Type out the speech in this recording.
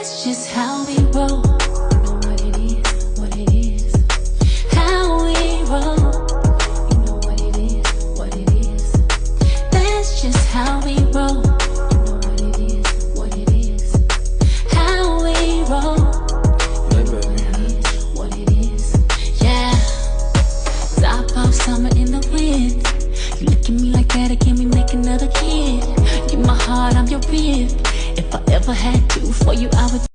That's just how we roll. You know what it is, what it is. How we roll. You know what it is, what it is. That's just how we roll. You know what it is, what it is. How we roll. You know what it is, what it is. Yeah. Top off summer in the wind. You look at me like that, can we make another kid? Give my heart, I'm your rib. If I ever had to, for you I would